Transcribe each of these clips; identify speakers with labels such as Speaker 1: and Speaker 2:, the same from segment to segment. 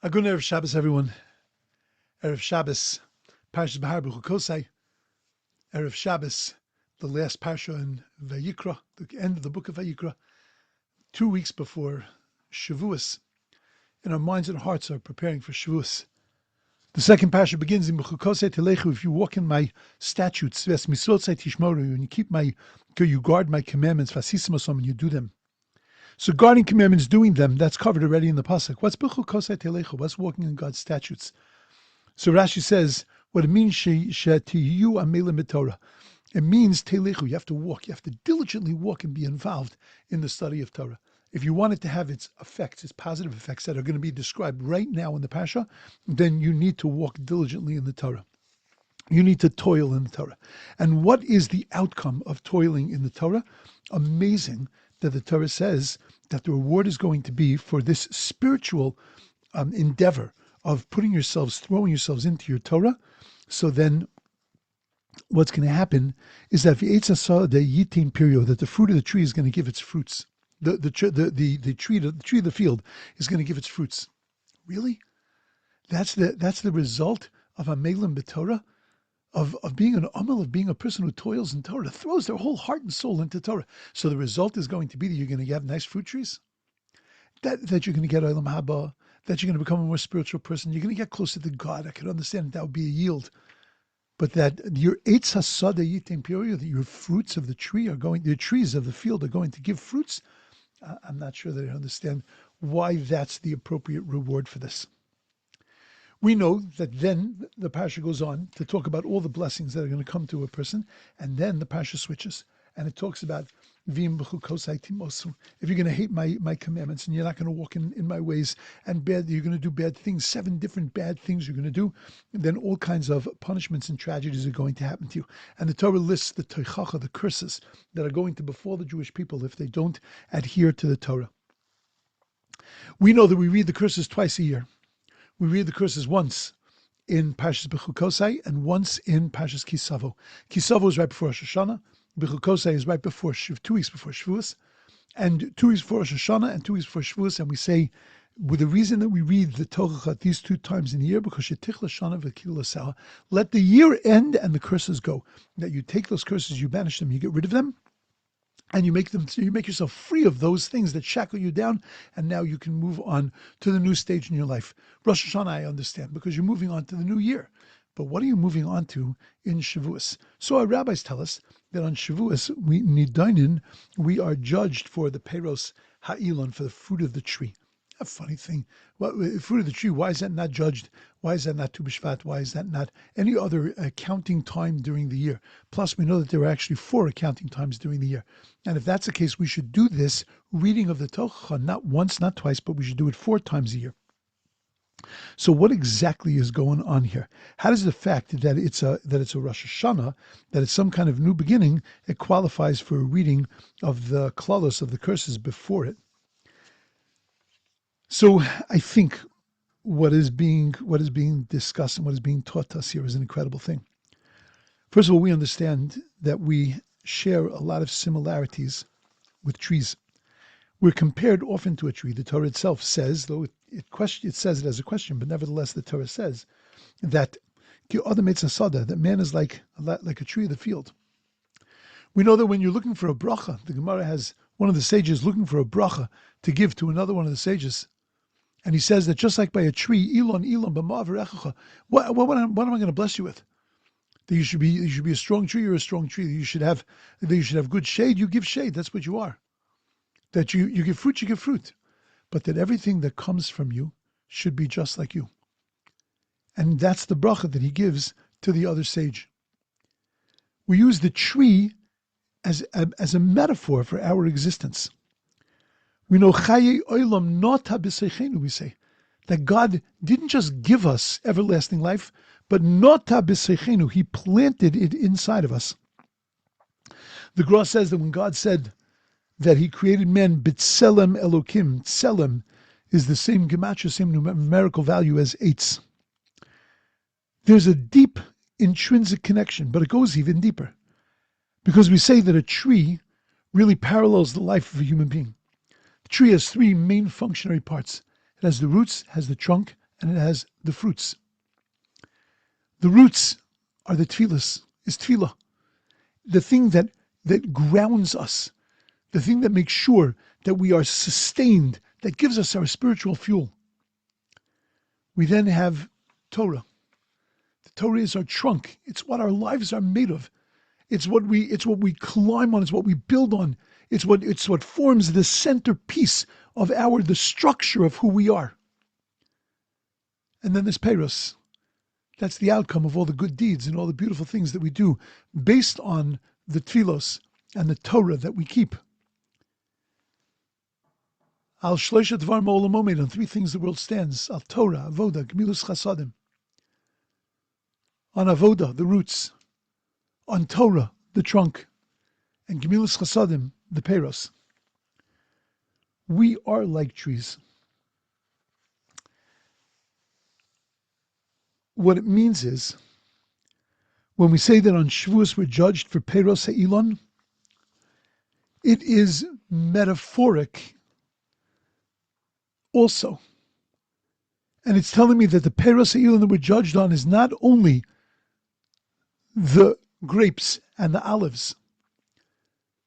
Speaker 1: A good Erev Shabbos, everyone. Erev Shabbos, Parshas Behar-Bechukosai. Erev Shabbos, the last parsha in Vayikra, the end of the book of Vayikra, 2 weeks before Shavuos. And our minds and hearts are preparing for Shavuos. The second parsha begins in Bechukosai Telechu. If you walk in my statutes, Ves Mitzvotzai Tishmoru, and you guard my commandments, Vasisimasom, and you do them. So guarding commandments, doing them, that's covered already in the pasuk. What's Bechukosai Telechu? What's walking in God's statutes? So Rashi says, what it means, Shetiyu Amelim Torah. It means Telechu. You have to walk. You have to diligently walk and be involved in the study of Torah. If you want it to have its effects, its positive effects that are going to be described right now in the Pasha, then you need to walk diligently in the Torah. You need to toil in the Torah. And what is the outcome of toiling in the Torah? Amazing that the Torah says that the reward is going to be for this spiritual endeavor of throwing yourselves into your Torah. So then what's going to happen is that the yitin period, that the fruit of the tree is going to give its fruits. The tree of the field is going to give its fruits. Really? That's the result of Amelim B'Torah, of being an Amal, of being a person who toils in Torah, throws their whole heart and soul into Torah. So the result is going to be that you're going to have nice fruit trees, that you're going to get Olam Haba, that you're going to become a more spiritual person, you're going to get closer to God. I can understand that would be a yield. But that your Eitz HaSada Yitim Period, that your fruits of the tree the trees of the field are going to give fruits, I'm not sure that I understand why that's the appropriate reward for this. We know that then the Parsha goes on to talk about all the blessings that are going to come to a person, and then the Parsha switches, and it talks about V'im Bechukosai Timosu. If you're going to hate my commandments and you're not going to walk in my ways, and you're going to do bad things, 7 different bad things you're going to do, then all kinds of punishments and tragedies are going to happen to you. And the Torah lists the Teichacha, the curses that are going to befall the Jewish people if they don't adhere to the Torah. We know that we read the curses twice a year. We read the curses once in Parshas Bechukosai and once in Parshas Kisavo. Kisavo is right before Rosh Hashanah. Bechukosai is right before 2 weeks before Shavuos, and 2 weeks before Rosh Hashanah and 2 weeks before Shavuos. And we say, with the reason that we read the Torah these 2 times in the year, because Shetichla Shana v'Kil, let the year end and the curses go. That you take those curses, you banish them, you get rid of them, and you make yourself free of those things that shackle you down, and now you can move on to the new stage in your life. Rosh Hashanah, I understand, because you're moving on to the new year. But what are you moving on to in Shavuos? So our rabbis tell us that on Shavuos, we are judged for the Peros Ha'ilon, for the fruit of the tree. A funny thing. Fruit of the tree, why is that not judged? Why is that not Tu B'Shvat? Why is that not any other accounting time during the year? Plus, we know that there are actually 4 accounting times during the year. And if that's the case, we should do this reading of the Torah not once, not twice, but we should do it 4 times a year. So what exactly is going on here? How does the fact that it's a Rosh Hashanah, that it's some kind of new beginning, it qualifies for a reading of the klalos, of the curses before it? So I think what is being discussed and what is being taught to us here is an incredible thing. First of all, we understand that we share a lot of similarities with trees. We're compared often to a tree. The Torah itself says, though it says it as a question, but nevertheless the Torah says that that man is like a tree of the field. We know that when you're looking for a bracha, the Gemara has one of the sages looking for a bracha to give to another one of the sages. And he says that just like by a tree, Elon, what am I going to bless you with? That you should be a strong tree, you're a strong tree. That you should have good shade, you give shade, that's what you are. That you give fruit, you give fruit. But that everything that comes from you should be just like you. And that's the bracha that he gives to the other sage. We use the tree as a metaphor for our existence. We know Chaye Olam Nota B'Seichenu, we say, that God didn't just give us everlasting life, but Nota B'Seichenu, he planted it inside of us. The Gra says that when God said that he created man B'Tselem Elokim, Tselem is the same gematria, same numerical value as Eitz. There's a deep intrinsic connection, but it goes even deeper. Because we say that a tree really parallels the life of a human being. The tree has 3 main functionary parts. It has the roots, has the trunk, and it has the fruits. The roots are the tefillas, is tefillah, the thing that grounds us, the thing that makes sure that we are sustained, that gives us our spiritual fuel. We then have Torah. The Torah is our trunk. It's what our lives are made of. It's what we climb on. It's what we build on. It's what forms the centerpiece of the structure of who we are. And then there's Peros. That's the outcome of all the good deeds and all the beautiful things that we do based on the tefillos and the Torah that we keep. Al shloisha dvar ma'olam omed, on three things the world stands. Al Torah, Avoda, Gemilus Chasadim. On Avoda, the roots. On Torah, the trunk. And Gemilus Chasadim, the Peros. We are like trees. What it means is, when we say that on Shavuos we're judged for Peros Ha'ilon, it is metaphoric also. And it's telling me that the Peros Ha'ilon that we're judged on is not only the grapes and the olives,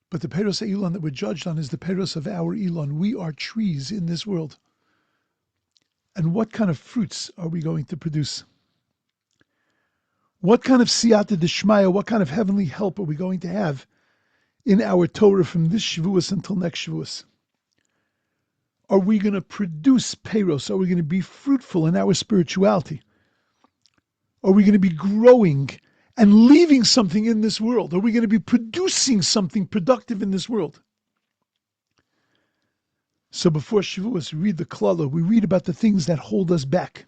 Speaker 1: but the Peros Ha'ilon that we're judged on is the Peros of our Elon. We are trees in this world. And what kind of fruits are we going to produce? What kind of siyata d'shmaya, what kind of heavenly help are we going to have in our Torah from this Shavuos until next Shavuos? Are we going to produce peros? Are we going to be fruitful in our spirituality? Are we going to be growing and leaving something in this world? Are we going to be producing something productive in this world? So before Shavuos, we read the Klala, we read about the things that hold us back.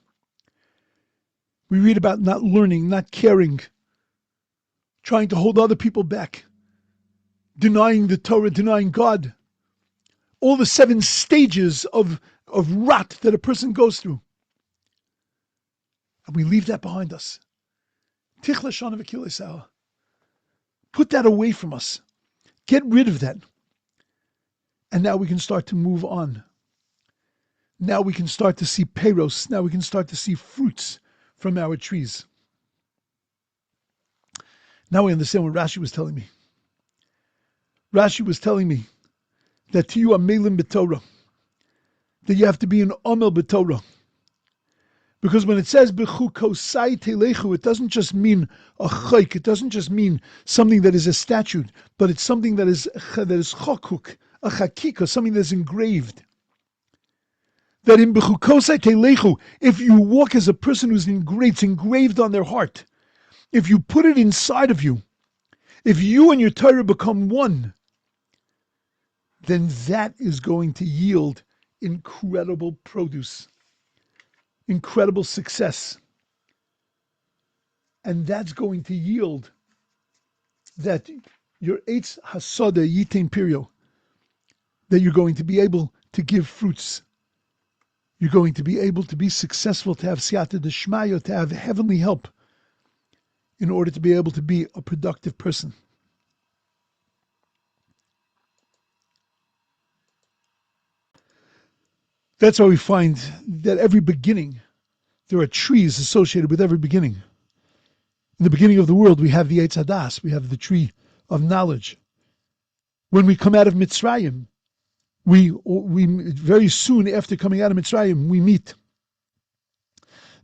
Speaker 1: We read about not learning, not caring, trying to hold other people back, denying the Torah, denying God. All the 7 stages of rot that a person goes through. And we leave that behind us. Tichla shana v'kilei. Put that away from us. Get rid of that. And now we can start to move on. Now we can start to see peros. Now we can start to see fruits from our trees. Now we understand what Rashi was telling me. Rashi was telling me that to you are melim b'Torah, that you have to be an omel b'Torah. Because when it says Bechukosai telechu, it doesn't just mean a chayk, it doesn't just mean something that is a statute, but it's something that is chokuk, a chakika, something that's engraved. That in Bechukosai telechu, if you walk as a person who's engraved, it's engraved on their heart. If you put it inside of you, if you and your Torah become one, then that is going to yield incredible produce, incredible success. And that's going to yield that your Eitz Hasoda Yitain Pirio, that you're going to be able to give fruits. You're going to be able to be successful, to have siyata d'shmaya, to have heavenly help in order to be able to be a productive person. That's why we find that every beginning, there are trees associated with every beginning. In the beginning of the world, we have the Eitz Hadas, we have the tree of knowledge. When we come out of Mitzrayim, we very soon after coming out of Mitzrayim, we meet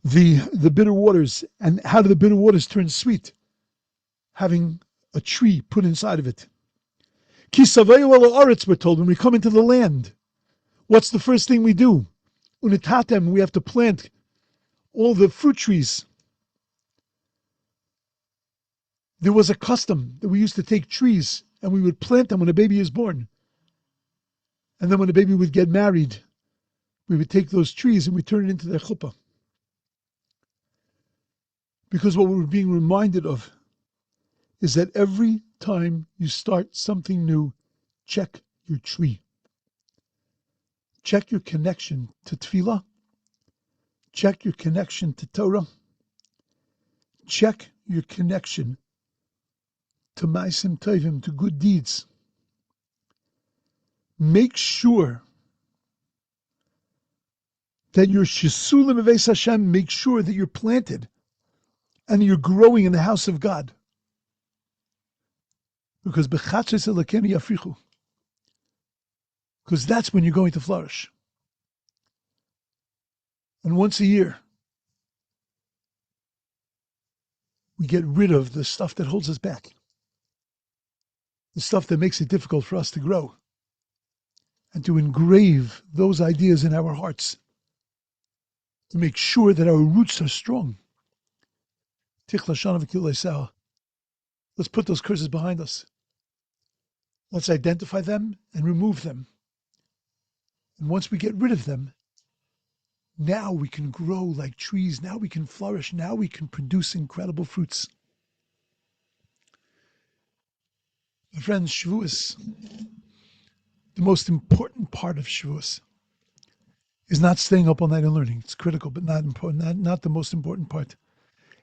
Speaker 1: the bitter waters. And how do the bitter waters turn sweet? Having a tree put inside of it. Ki savayu ala aretz, we're told, when we come into the land, what's the first thing we do? Unitatem, we have to plant all the fruit trees. There was a custom that we used to take trees and we would plant them when a baby is born. And then when the baby would get married, we would take those trees and we turn it into their chuppah. Because what we were being reminded of is that every time you start something new, check your tree. Check your connection to tefillah. Check your connection to Torah. Check your connection to ma'asim tovim, to good deeds. Make sure that you're shisulim eves Hashem, make sure that you're planted and you're growing in the house of God. Because bechatzos Elokeinu yafrichu. Because that's when you're going to flourish. And once a year, we get rid of the stuff that holds us back, the stuff that makes it difficult for us to grow, and to engrave those ideas in our hearts, to make sure that our roots are strong. Let's put those curses behind us. Let's identify them and remove them. And once we get rid of them, now we can grow like trees. Now we can flourish. Now we can produce incredible fruits. My friends, Shavuos, the most important part of Shavuos is not staying up all night and learning. It's critical, but not important. Not the most important part.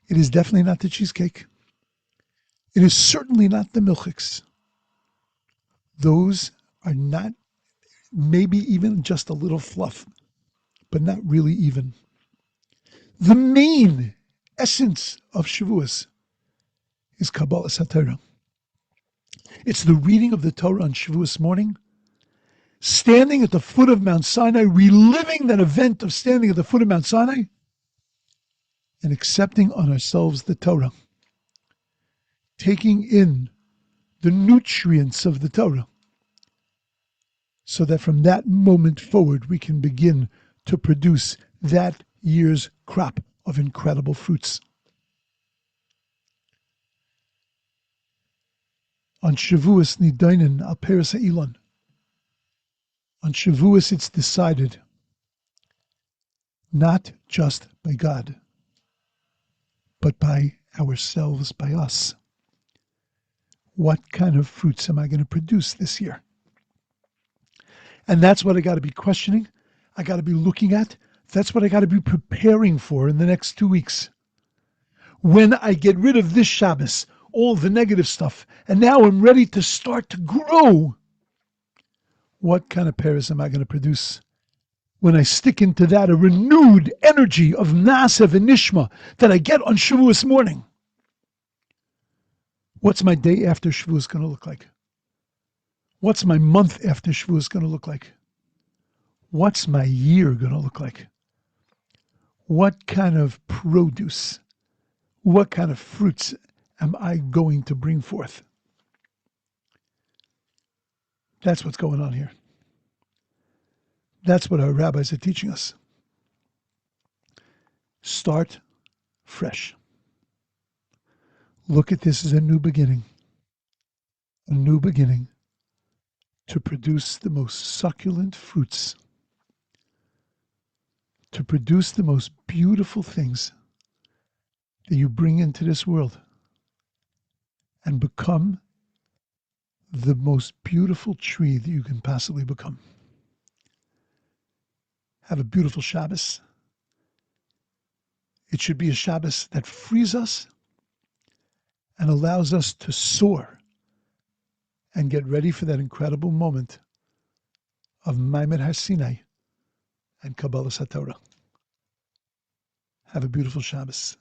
Speaker 1: It is definitely not the cheesecake. It is certainly not the milchiks. Those are not, maybe even just a little fluff, but not really even. The main essence of Shavuos is Kabbalas HaTorah. It's the reading of the Torah on Shavuos morning, standing at the foot of Mount Sinai, reliving that event of standing at the foot of Mount Sinai, and accepting on ourselves the Torah, taking in the nutrients of the Torah, so that from that moment forward we can begin to produce that year's crop of incredible fruits. On Shavuos nidainen al peres ha'ilon. On Shavuos it's decided not just by God, but by ourselves, by us. What kind of fruits am I going to produce this year? And that's what I got to be questioning. I got to be looking at. That's what I got to be preparing for in the next 2 weeks. When I get rid of this Shabbos, all the negative stuff, and now I'm ready to start to grow, what kind of pears am I going to produce? When I stick into that a renewed energy of Nasev and Nishma that I get on Shavuos morning. What's my day after Shavuos going to look like? What's my month after Shavuos going to look like? What's my year going to look like? What kind of produce, what kind of fruits am I going to bring forth? That's what's going on here. That's what our rabbis are teaching us. Start fresh. Look at this as a new beginning to produce the most succulent fruits, to produce the most beautiful things that you bring into this world, and become the most beautiful tree that you can possibly become. Have a beautiful Shabbos. It should be a Shabbos that frees us and allows us to soar and get ready for that incredible moment of Maimed Har Sinai and Kabbalas HaTorah. Have a beautiful Shabbos.